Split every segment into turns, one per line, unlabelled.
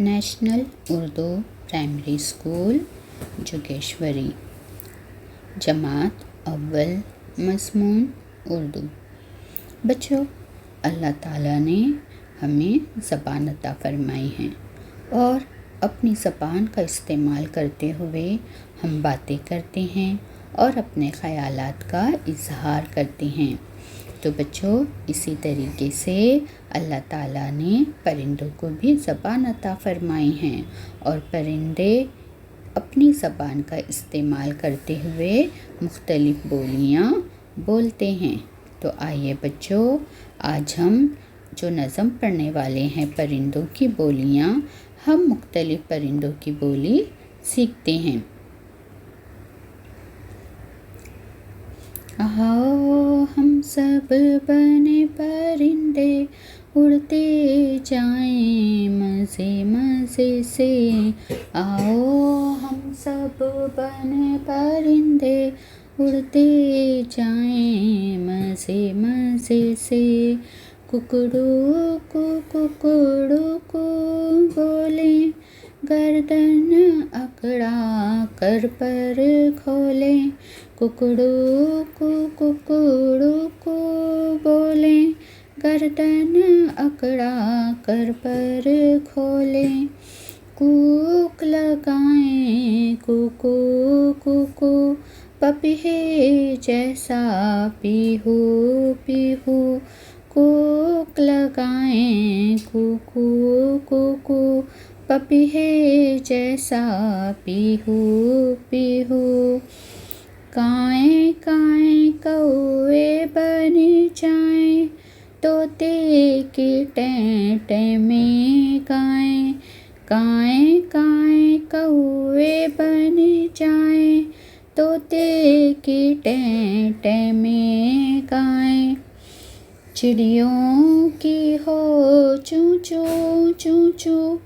National Urdu primary school Jogeshwari. जमात अव्वल मज़मून उर्दू। बच्चों, अल्लाह ताला ने हमें ज़बान अता फ़रमाई है और अपनी ज़बान का इस्तेमाल करते हुए हम बातें करते हैं और अपने ख़यालात का इज़हार करते हैं। तो बच्चों, इसी तरीके से अल्लाह ताला ने परिंदों को भी ज़बान अता फ़रमाई हैं और परिंदे अपनी ज़बान का इस्तेमाल करते हुए मुख्तलिफ़ बोलियां बोलते हैं। तो आइए बच्चों, आज हम जो नज़म पढ़ने वाले हैं परिंदों की बोलियां, हम मुख्तलिफ़ परिंदों की बोली सीखते हैं। आओ हम सब बने परिंदे, उड़ते जाएं मज़े मज़े से। आओ हम सब बने परिंदे, उड़ते जाएं मज़े मज़े से। कुकड़ू को बोले, गर्दन अकड़ा कर पर खोले। कुकड़ू को बोले, गर्दन अकड़ा कर पर खोले। कूक लगाएं कुकू कुकू, पपीहे जैसा पीहू पीहू। कूक लगाएं कुकू कुकू, पपीहे जैसा पीहू पीहू। काएं काएं कौवे बन जाएं, तोते की टें टें में गाएं। काएं काएं कौवे बन जाएं, तोते की टें टें में गाएं। चिड़ियों की हो चूं चूं चूं चूं,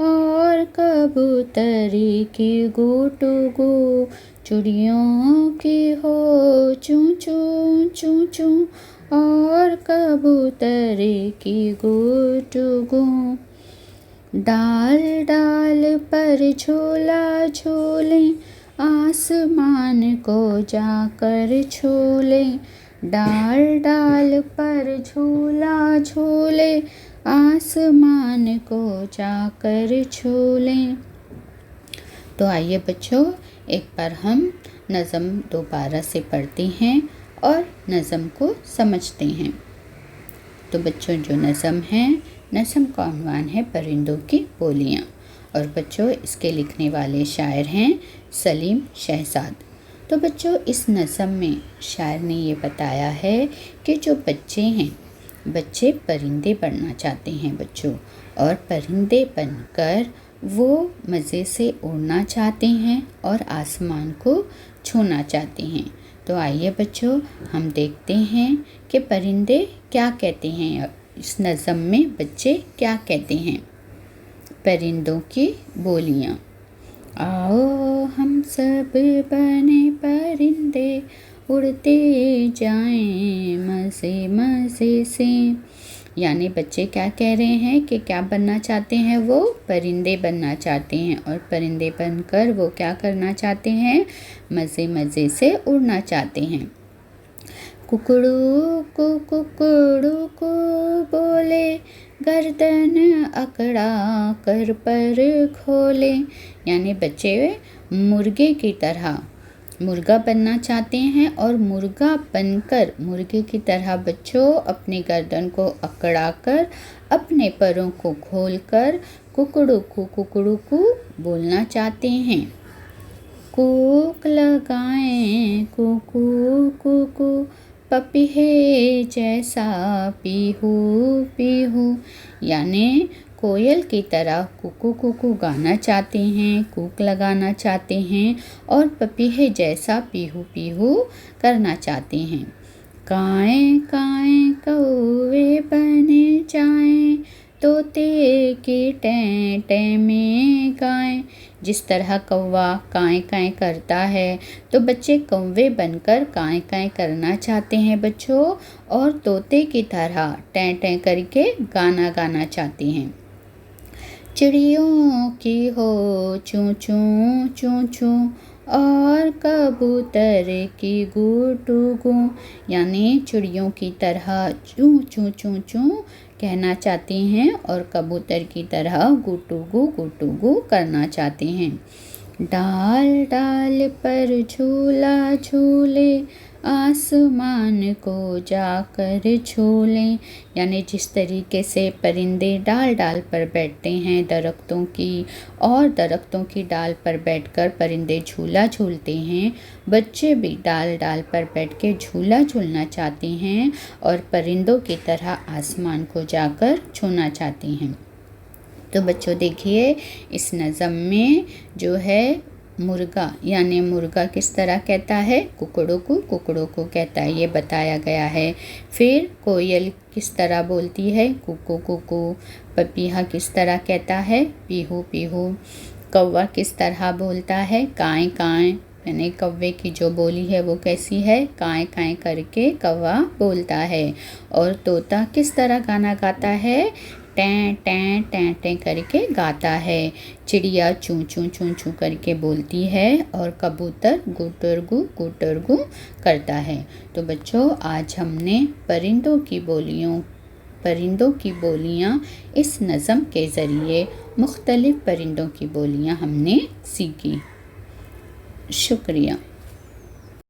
और कबूतरी की गूटू गू। चिड़ियों की हो चूं चूं चूं चूं, और कबूतरी की गूटू गू। डाल डाल पर झूला झूले, आसमान को जाकर छूले। डाल डाल पर झूला झूले, आसमान को जाकर छूले। तो आइए बच्चों, एक बार हम नज़म दोबारा से पढ़ते हैं और नज़म को समझते हैं। तो बच्चों, जो नज़म है, नज़म का उन्वान है परिंदों की बोलियाँ। और बच्चों, इसके लिखने वाले शायर हैं सलीम शहजाद। तो बच्चों, इस नज़म में शायर ने ये बताया है कि जो बच्चे हैं, बच्चे परिंदे बनना चाहते हैं बच्चों, और परिंदे बनकर वो मज़े से उड़ना चाहते हैं और आसमान को छूना चाहते हैं। तो आइए बच्चों, हम देखते हैं कि परिंदे क्या कहते हैं। इस नज़म में बच्चे क्या कहते हैं। परिंदों की बोलियाँ। आओ हम सब बने परिंदे, उड़ते जाएं मज़े मज़े से। यानी बच्चे क्या कह रहे हैं कि क्या बनना चाहते हैं, वो परिंदे बनना चाहते हैं, और परिंदे बनकर वो क्या करना चाहते हैं, मज़े मज़े से उड़ना चाहते हैं। कुकड़ू को बोले, गर्दन अकड़ा कर पर खोले। यानी बच्चे मुर्गे की तरह मुर्गा बनना चाहते हैं, और मुर्गा बनकर मुर्गे की तरह बच्चों अपनी गर्दन को अकड़ा कर अपने परों को खोलकर कुकड़ू को बोलना चाहते हैं। कूक लगाएं कुकू कुकू, पपीहे जैसा पीहू पीहू। यानी कोयल की तरह कुकू कुकू गाना चाहते हैं, कूक लगाना चाहते हैं, और पपीहे जैसा पीहू पीहू करना चाहते हैं। काएं काएं कौवे बने जाएं, तोते की टें टें में गाएं। जिस तरह कौवा काएं काएं करता है, तो बच्चे कौवे बनकर काएं काएं करना चाहते हैं बच्चों, और तोते की तरह टें टें करके गाना गाना चाहते हैं। चिड़ियों की हो चूं चूं चूं चूं और कबूतर की गूटू गू, यानी चिड़ियों की तरह चूं चूं चूं चूं कहना चाहते हैं और कबूतर की तरह गूटू गू करना चाहते हैं। डाल डाल पर झूला झूले आसमान को जाकर झूले, यानी जिस तरीके से परिंदे डाल डाल पर बैठते हैं दरख्तों की, और दरख्तों की डाल पर बैठकर परिंदे झूला झूलते हैं, बच्चे भी डाल डाल पर बैठ के झूला झूलना चाहते हैं और परिंदों की तरह आसमान को जाकर छूना चाहते हैं। तो बच्चों देखिए, इस नज़म में जो है मुर्गा, यानी मुर्गा किस तरह कहता है, कुकड़ों को कहता है, ये बताया गया है। फिर कोयल किस तरह बोलती है, कुकू कुकू। पपीहा किस तरह कहता है, पीहू पीहू। कौवा किस तरह बोलता है, काएं काएं, यानी कौवे की जो बोली है वो कैसी है, काएं काएं करके कौवा बोलता है। और तोता किस तरह गाना गाता है, टें टें टें टें करके गाता है। चिड़िया चूं चूं चूं चूं करके बोलती है और कबूतर गुटर गु करता है। तो बच्चों, आज हमने परिंदों की बोलियां इस नज़म के ज़रिए मुख्तलिफ़ परिंदों की बोलियां हमने सीखी। शुक्रिया।